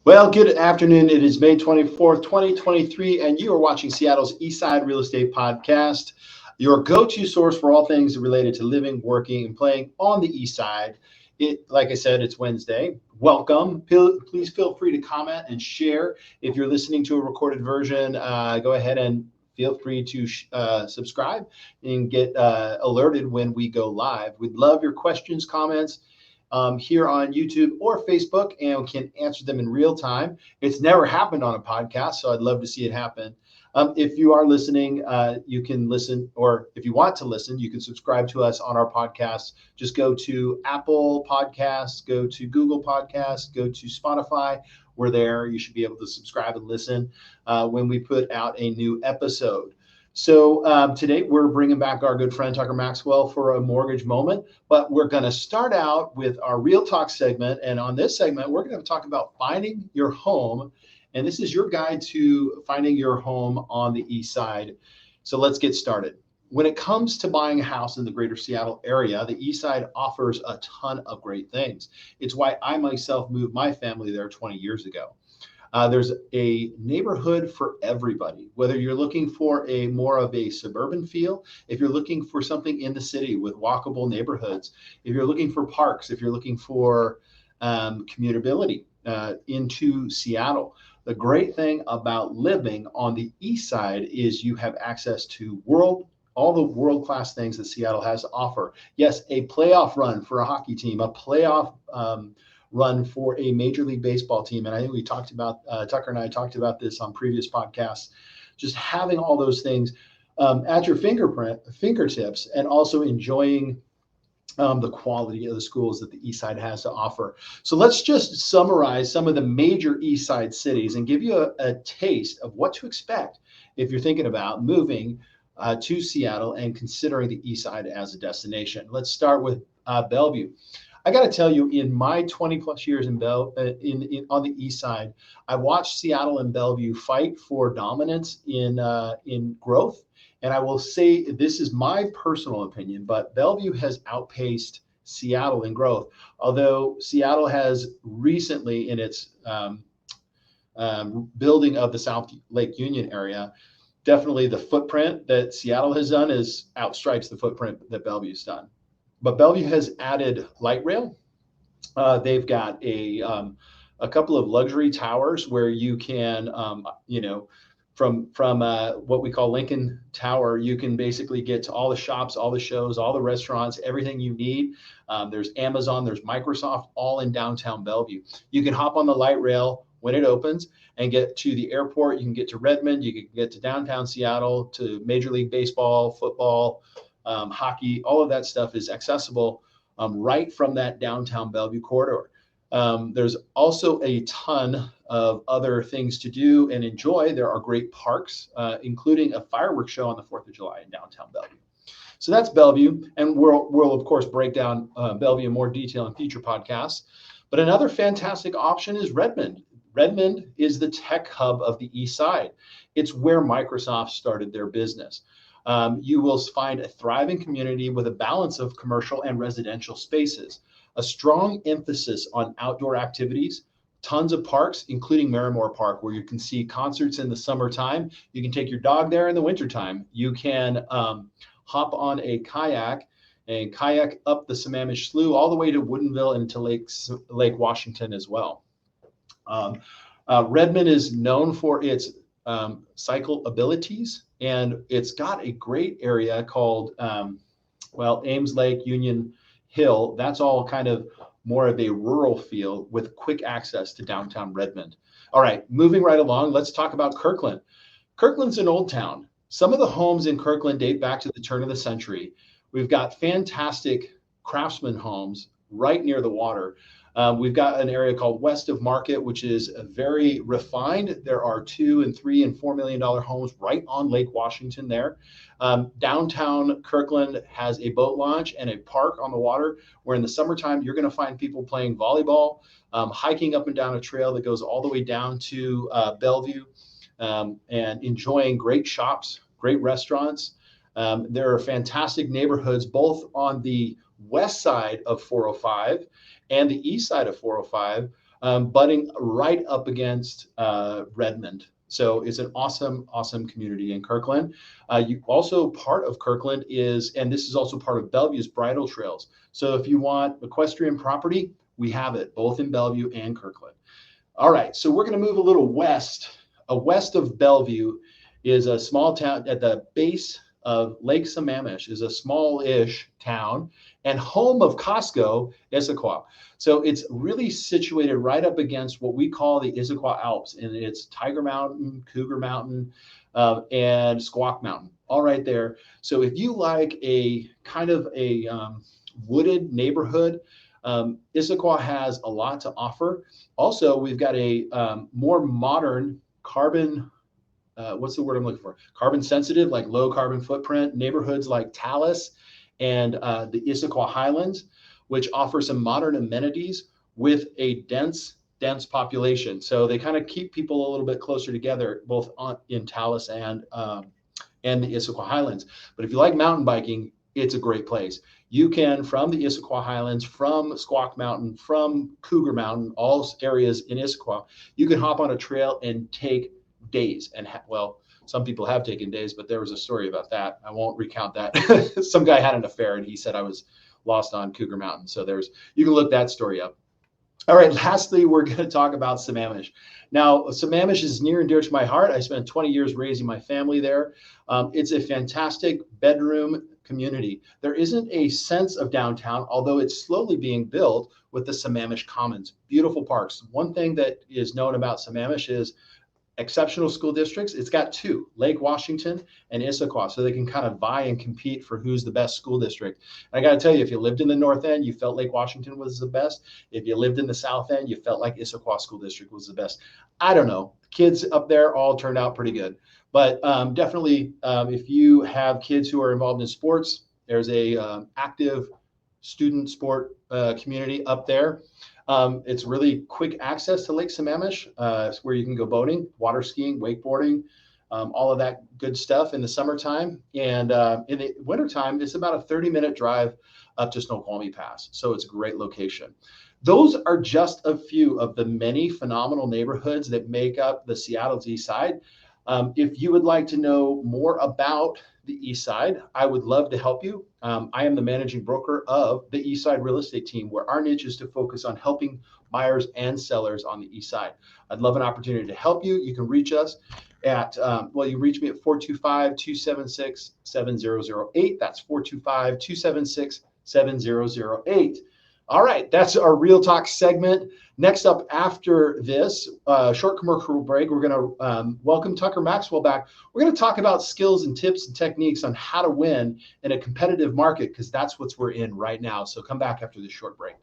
Well, good afternoon. It is May 24th, 2023, and you are watching Seattle's Eastside Real Estate Podcast, your go-to source for all things related to living, working, and playing on the East Side. Like I said, it's Wednesday. Welcome. Please feel free to comment and share. If you're listening to a recorded version, go ahead and feel free to subscribe and get alerted when we go live. We'd love your questions, comments, here on YouTube or Facebook, and can answer them in real time. It's never happened on a podcast, so I'd love to see it happen. If you are listening, you can listen, or if you want to listen, you can subscribe to us on our podcasts. Just go to Apple Podcasts, go to Google Podcasts, go to Spotify. We're there. You should be able to subscribe and listen when we put out a new episode. So today we're bringing back our good friend Tucker Maxwell for a mortgage moment, but we're going to start out with our Real Talk segment. And on this segment, we're going to talk about finding your home. And this is your guide to finding your home on the East Side. So let's get started. When it comes to buying a house in the greater Seattle area, the East Side offers a ton of great things. It's why I myself moved my family there 20 years ago. There's a neighborhood for everybody, whether you're looking for a more of a suburban feel, if you're looking for something in the city with walkable neighborhoods, if you're looking for parks, if you're looking for commutability into Seattle. The great thing about living on the East Side is you have access to all the world-class things that Seattle has to offer. Yes, a playoff run for a hockey team, a playoff run for a Major League Baseball team. And I think we talked about, Tucker and I talked about this on previous podcasts, just having all those things at your fingertips and also enjoying the quality of the schools that the East Side has to offer. So let's just summarize some of the major East Side cities and give you a taste of what to expect if you're thinking about moving to Seattle and considering the East Side as a destination. Let's start with Bellevue. I got to tell you, in my 20 plus years on the East Side, I watched Seattle and Bellevue fight for dominance in growth. And I will say this is my personal opinion, but Bellevue has outpaced Seattle in growth. Although Seattle has recently, in its building of the South Lake Union area, definitely the footprint that Seattle has done outstripes the footprint that Bellevue's done. But Bellevue has added light rail. They've got a couple of luxury towers where you can, from what we call Lincoln Tower, you can basically get to all the shops, all the shows, all the restaurants, everything you need. There's Amazon, there's Microsoft, all in downtown Bellevue. You can hop on the light rail when it opens and get to the airport. You can get to Redmond. You can get to downtown Seattle, to Major League Baseball, football, hockey. All of that stuff is accessible right from that downtown Bellevue corridor. There's also a ton of other things to do and enjoy. There are great parks, including a fireworks show on the 4th of July in downtown Bellevue. So that's Bellevue, and we'll of course break down Bellevue in more detail in future podcasts. But another fantastic option is Redmond. Redmond is the tech hub of the East Side. It's where Microsoft started their business. You will find a thriving community with a balance of commercial and residential spaces, a strong emphasis on outdoor activities, tons of parks, including Merrimore Park, where you can see concerts in the summertime. You can take your dog there in the wintertime. You can hop on a kayak and kayak up the Sammamish Slough all the way to Woodinville and to Lake Washington as well. Redmond is known for its cycle abilities, and it's got a great area called Ames Lake, Union Hill. That's all kind of more of a rural feel with quick access to downtown Redmond. All right, moving right along, let's talk about Kirkland. Kirkland's an old town. Some of the homes in Kirkland date back to the turn of the century. We've got fantastic craftsman homes right near the water. We've got an area called West of Market, which is very refined. There are $2 and $3 and $4 million homes right on Lake Washington there. Downtown Kirkland has a boat launch and a park on the water where in the summertime, you're going to find people playing volleyball, hiking up and down a trail that goes all the way down to Bellevue, and enjoying great shops, great restaurants. There are fantastic neighborhoods both on the west side of 405 and the east side of 405 butting right up against Redmond. So it's an awesome, awesome community in Kirkland. You also part of Kirkland is, and this is also part of Bellevue's bridle trails. So if you want equestrian property, we have it both in Bellevue and Kirkland. All right, so we're going to move a little west. West of Bellevue is a small town at the base of Lake Sammamish, is a small-ish town and home of Costco, Issaquah. So it's really situated right up against what we call the Issaquah Alps, and it's Tiger Mountain, Cougar Mountain, and Squawk Mountain, all right there. So if you like a kind of a wooded neighborhood, Issaquah has a lot to offer. Also, we've got a more modern carbon, what's the word I'm looking for? Carbon sensitive, like low carbon footprint neighborhoods like Tallis and the Issaquah Highlands, which offer some modern amenities with a dense population. So they kind of keep people a little bit closer together, both in Tallis and the Issaquah Highlands. But if you like mountain biking, it's a great place. You can, from the Issaquah Highlands, from Squawk Mountain, from Cougar Mountain, all areas in Issaquah, you can hop on a trail and take days. And well, some people have taken days, but there was a story about that. I won't recount that. Some guy had an affair and he said I was lost on Cougar Mountain. So you can look that story up. All right, lastly, we're going to talk about Sammamish. Now, Sammamish is near and dear to my heart. I spent 20 years raising my family there. It's a fantastic bedroom community. There isn't a sense of downtown, although it's slowly being built with the Sammamish Commons. Beautiful parks. One thing that is known about Sammamish is exceptional school districts. It's got two, Lake Washington and Issaquah, so they can kind of vie and compete for who's the best school district. And I got to tell you, if you lived in the North End, you felt Lake Washington was the best. If you lived in the South End, you felt like Issaquah School District was the best. I don't know. Kids up there all turned out pretty good. But definitely, if you have kids who are involved in sports, there's a active student sport community up there. It's really quick access to Lake Sammamish, where you can go boating, water skiing, wakeboarding, all of that good stuff in the summertime. And in the wintertime, it's about a 30-minute drive up to Snoqualmie Pass. So it's a great location. Those are just a few of the many phenomenal neighborhoods that make up the Seattle's East Side. If you would like to know more about the East Side, I would love to help you. I am the managing broker of the East Side real estate team, where our niche is to focus on helping buyers and sellers on the East Side. I'd love an opportunity to help you. You can reach us at, you reach me at 425-276-7008. That's 425-276-7008. All right, that's our Real Talk segment. Next up after this short commercial break, we're going to welcome Tucker Maxwell back. We're going to talk about skills and tips and techniques on how to win in a competitive market, because that's what we're in right now. So come back after this short break.